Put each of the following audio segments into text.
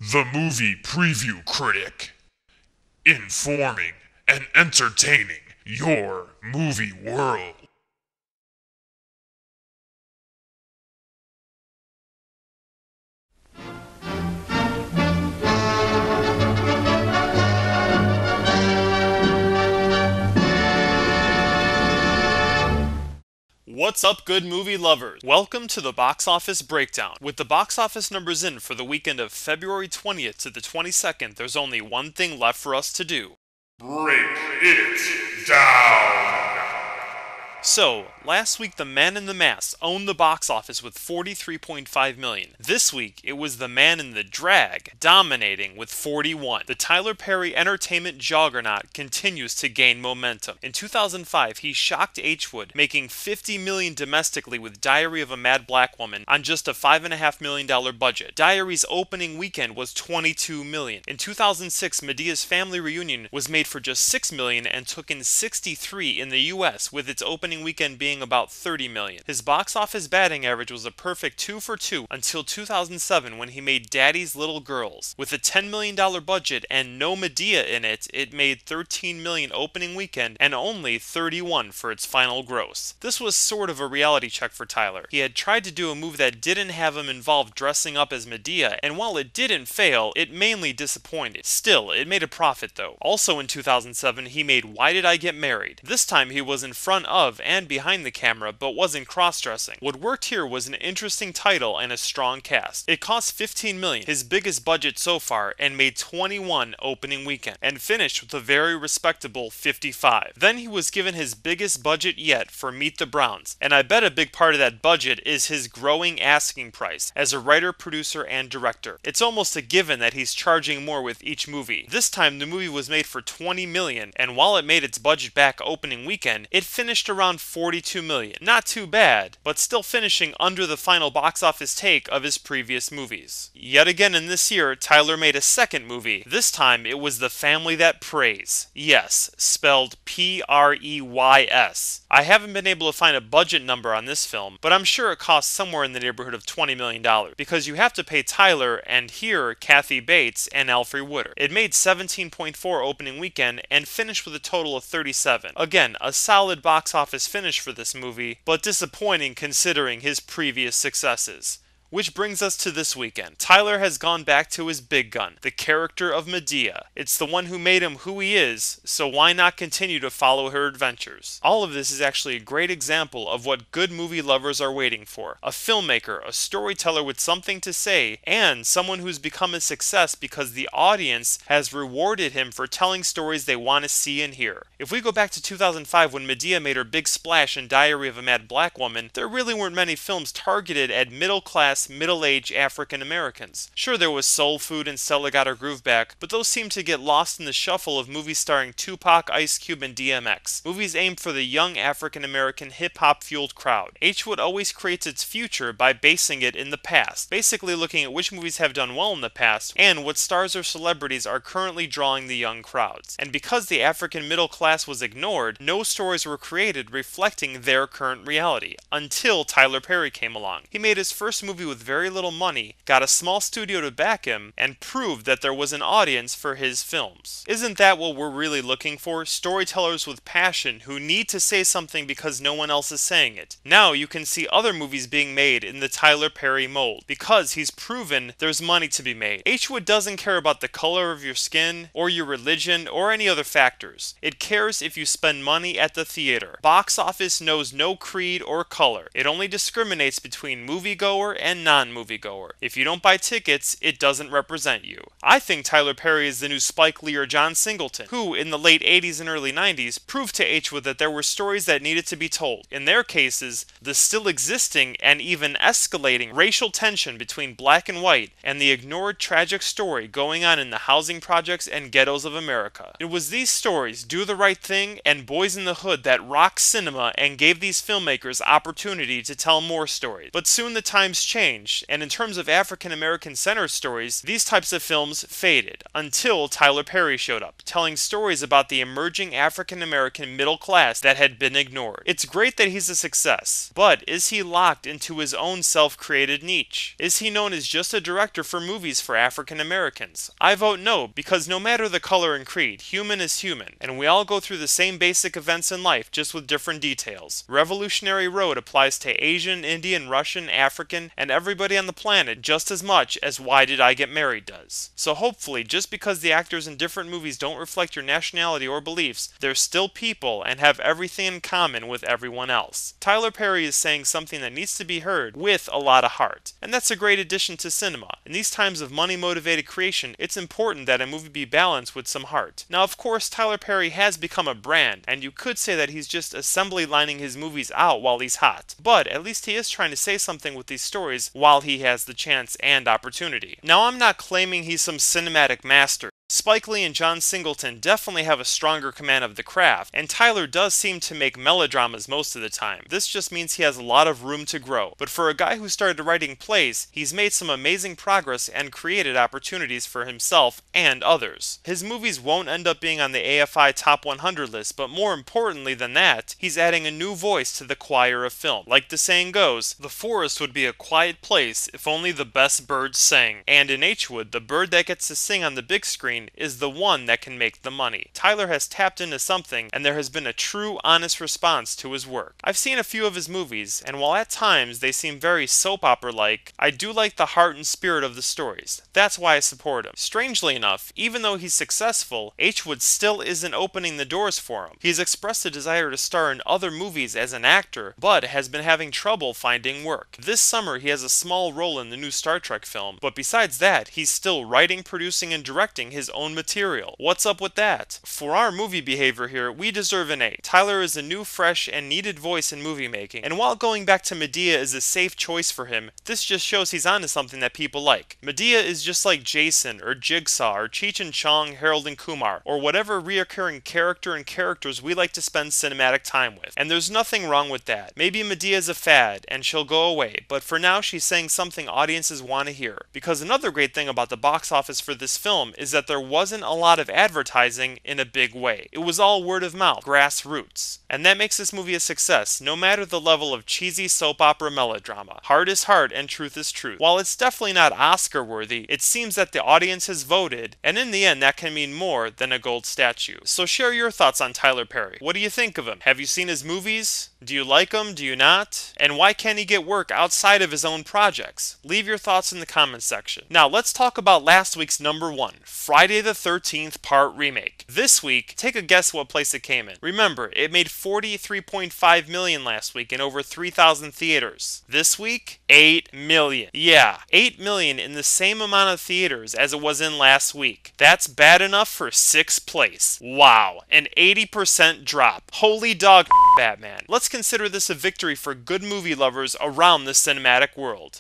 The Movie Preview Critic. Informing and entertaining your movie world. What's up, good movie lovers? Welcome to the Box Office Breakdown. With the box office numbers in for the weekend of February 20th to the 22nd, there's only one thing left for us to do. Break it down. So, last week The Man in the Mask owned the box office with $43.5 million. This week, it was The Man in the Drag dominating with $41. The Tyler Perry entertainment juggernaut continues to gain momentum. In 2005, he shocked H-Wood, making $50 million domestically with Diary of a Mad Black Woman on just a $5.5 million budget. Diary's opening weekend was $22 million. In 2006, Madea's Family Reunion was made for just $6 million and took in $63 in the US, with its opening weekend being about $30 million. His box office batting average was a perfect 2 for 2 until 2007 when he made Daddy's Little Girls. With a $10 million budget and no Madea in it, it made $13 million opening weekend and only $31 for its final gross. This was sort of a reality check for Tyler. He had tried to do a move that didn't have him involved dressing up as Madea, and while it didn't fail, it mainly disappointed. Still, it made a profit though. Also in 2007, he made Why Did I Get Married? This time he was in front of and behind the camera, but wasn't cross-dressing. What worked here was an interesting title and a strong cast. It cost $15 million, his biggest budget so far, and made $21 opening weekend, and finished with a very respectable $55. Then he was given his biggest budget yet for Meet the Browns, and I bet a big part of that budget is his growing asking price as a writer, producer, and director. It's almost a given that he's charging more with each movie. This time the movie was made for $20 million, and while it made its budget back opening weekend, it finished around $42 million. Not too bad, but still finishing under the final box office take of his previous movies. Yet again in this year, Tyler made a second movie. This time it was The Family That Prays. Yes, spelled P-R-E-Y-S. I haven't been able to find a budget number on this film, but I'm sure it cost somewhere in the neighborhood of $20 million, because you have to pay Tyler and here Kathy Bates and Alfre Woodard. It made $17.4 opening weekend and finished with a total of $37. Again, a solid box office finish for this movie, but disappointing considering his previous successes. Which brings us to this weekend. Tyler has gone back to his big gun, the character of Madea. It's the one who made him who he is, so why not continue to follow her adventures? All of this is actually a great example of what good movie lovers are waiting for. A filmmaker, a storyteller with something to say, and someone who's become a success because the audience has rewarded him for telling stories they want to see and hear. If we go back to 2005 when Madea made her big splash in Diary of a Mad Black Woman, there really weren't many films targeted at middle-class, middle-aged African Americans. Sure, there was Soul Food and Stella Got Her Groove Back, but those seemed to get lost in the shuffle of movies starring Tupac, Ice Cube, and DMX. Movies aimed for the young African American hip-hop fueled crowd. H-Wood always creates its future by basing it in the past, basically looking at which movies have done well in the past and what stars or celebrities are currently drawing the young crowds. And because the African middle class was ignored, no stories were created reflecting their current reality, until Tyler Perry came along. He made his first movie with very little money, got a small studio to back him, and proved that there was an audience for his films. Isn't that what we're really looking for? Storytellers with passion who need to say something because no one else is saying it. Now you can see other movies being made in the Tyler Perry mold, because he's proven there's money to be made. H-Wood doesn't care about the color of your skin, or your religion, or any other factors. It cares if you spend money at the theater. Box office knows no creed or color. It only discriminates between moviegoer and non-moviegoer. If you don't buy tickets, it doesn't represent you. I think Tyler Perry is the new Spike Lee or John Singleton, who in the late 80s and early 90s proved to H-Wood that there were stories that needed to be told. In their cases, the still existing and even escalating racial tension between black and white and the ignored tragic story going on in the housing projects and ghettos of America. It was these stories, Do the Right Thing and Boys in the Hood, that rocked cinema and gave these filmmakers opportunity to tell more stories. But soon the times changed changed, and in terms of African American center stories, these types of films faded until Tyler Perry showed up, telling stories about the emerging African American middle class that had been ignored. It's great that he's a success, but is he locked into his own self-created niche? Is he known as just a director for movies for African Americans? I vote no, because no matter the color and creed, human is human, and we all go through the same basic events in life, just with different details. Revolutionary Road applies to Asian, Indian, Russian, African, and everybody on the planet just as much as Why Did I Get Married does. So hopefully, just because the actors in different movies don't reflect your nationality or beliefs, they're still people and have everything in common with everyone else. Tyler Perry is saying something that needs to be heard with a lot of heart, and that's a great addition to cinema. In these times of money-motivated creation, it's important that a movie be balanced with some heart. Now, of course, Tyler Perry has become a brand, and you could say that he's just assembly lining his movies out while he's hot, but at least he is trying to say something with these stories while he has the chance and opportunity. Now, I'm not claiming he's some cinematic master. Spike Lee and John Singleton definitely have a stronger command of the craft, and Tyler does seem to make melodramas most of the time. This just means he has a lot of room to grow. But for a guy who started writing plays, he's made some amazing progress and created opportunities for himself and others. His movies won't end up being on the AFI Top 100 list, but more importantly than that, he's adding a new voice to the choir of film. Like the saying goes, the forest would be a quiet place if only the best birds sang. And in H-Wood, the bird that gets to sing on the big screen is the one that can make the money. Tyler has tapped into something, and there has been a true, honest response to his work. I've seen a few of his movies, and while at times they seem very soap opera-like, I do like the heart and spirit of the stories. That's why I support him. Strangely enough, even though he's successful, H-Wood still isn't opening the doors for him. He's expressed a desire to star in other movies as an actor, but has been having trouble finding work. This summer, he has a small role in the new Star Trek film, but besides that, he's still writing, producing, and directing his own material. What's up with that? For our movie behavior here, we deserve an A. Tyler is a new, fresh, and needed voice in movie making, and while going back to Madea is a safe choice for him, this just shows he's onto something that people like. Madea is just like Jason, or Jigsaw, or Cheech and Chong, Harold and Kumar, or whatever reoccurring character and characters we like to spend cinematic time with. And there's nothing wrong with that. Maybe Madea is a fad, and she'll go away, but for now she's saying something audiences want to hear. Because another great thing about the box office for this film is that there wasn't a lot of advertising in a big way. It was all word of mouth, grassroots. And that makes this movie a success, no matter the level of cheesy soap opera melodrama. Heart is heart and truth is truth. While it's definitely not Oscar worthy, it seems that the audience has voted, and in the end that can mean more than a gold statue. So share your thoughts on Tyler Perry. What do you think of him? Have you seen his movies? Do you like him? Do you not? And why can't he get work outside of his own projects? Leave your thoughts in the comments section. Now let's talk about last week's number one, Friday the 13th part remake. This week, take a guess what place it came in. Remember, it made $43.5 million last week in over 3,000 theaters. This week, $8 million. Yeah, $8 million in the same amount of theaters as it was in last week. That's bad enough for 6th place. Wow, an 80% drop. Holy dog, Batman. Let's consider this a victory for good movie lovers around the cinematic world.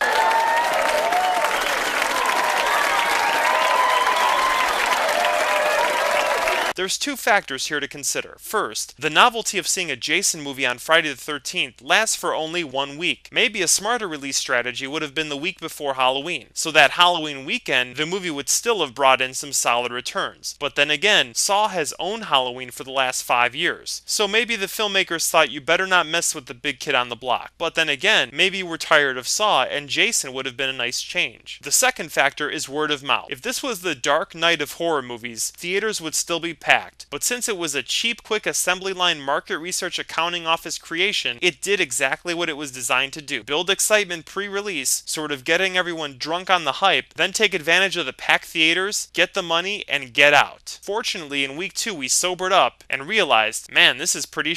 There's two factors here to consider. First, the novelty of seeing a Jason movie on Friday the 13th lasts for only 1 week. Maybe a smarter release strategy would have been the week before Halloween, so that Halloween weekend, the movie would still have brought in some solid returns. But then again, Saw has owned Halloween for the last 5 years, so maybe the filmmakers thought you better not mess with the big kid on the block. But then again, maybe we're tired of Saw, and Jason would have been a nice change. The second factor is word of mouth. If this was the Dark Knight of horror movies, theaters would still be packed. But since it was a cheap, quick assembly line market research accounting office creation, it did exactly what it was designed to do. Build excitement pre-release, sort of getting everyone drunk on the hype, then take advantage of the packed theaters, get the money, and get out. Fortunately, in week 2 we sobered up and realized, man, this is pretty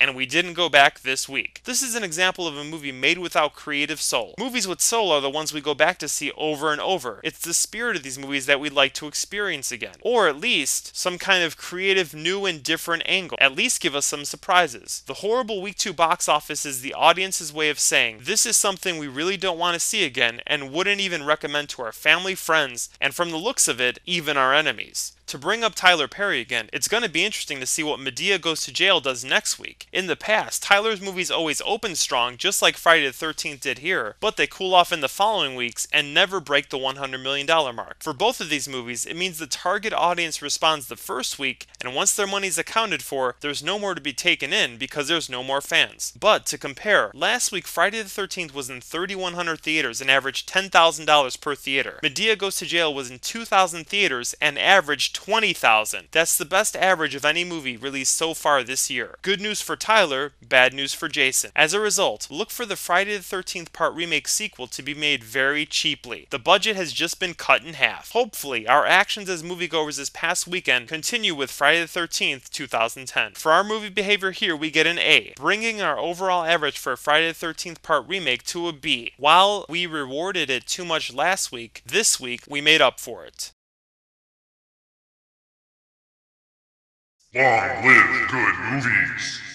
and we didn't go back this week. This is an example of a movie made without creative soul. Movies with soul are the ones we go back to see over and over. It's the spirit of these movies that we'd like to experience again. Or at least, some kind of creative, new and different angle. At least give us some surprises. The horrible week 2 box office is the audience's way of saying, this is something we really don't want to see again and wouldn't even recommend to our family, friends, and from the looks of it, even our enemies. To bring up Tyler Perry again, it's going to be interesting to see what Madea Goes to Jail does next week. In the past, Tyler's movies always open strong, just like Friday the 13th did here, but they cool off in the following weeks and never break the $100 million mark. For both of these movies, it means the target audience responds the first week, and once their money's accounted for, there's no more to be taken in because there's no more fans. But to compare, last week Friday the 13th was in 3,100 theaters and averaged $10,000 per theater. Madea Goes to Jail was in 2,000 theaters and averaged $20,000. That's the best average of any movie released so far this year. Good news for Tyler, bad news for Jason. As a result, look for the Friday the 13th Part remake sequel to be made very cheaply. The budget has just been cut in half. Hopefully, our actions as moviegoers this past weekend continue with Friday the 13th, 2010. For our movie behavior here, we get an A, bringing our overall average for a Friday the 13th Part remake to a B. While we rewarded it too much last week, this week we made up for it. Long live good movies.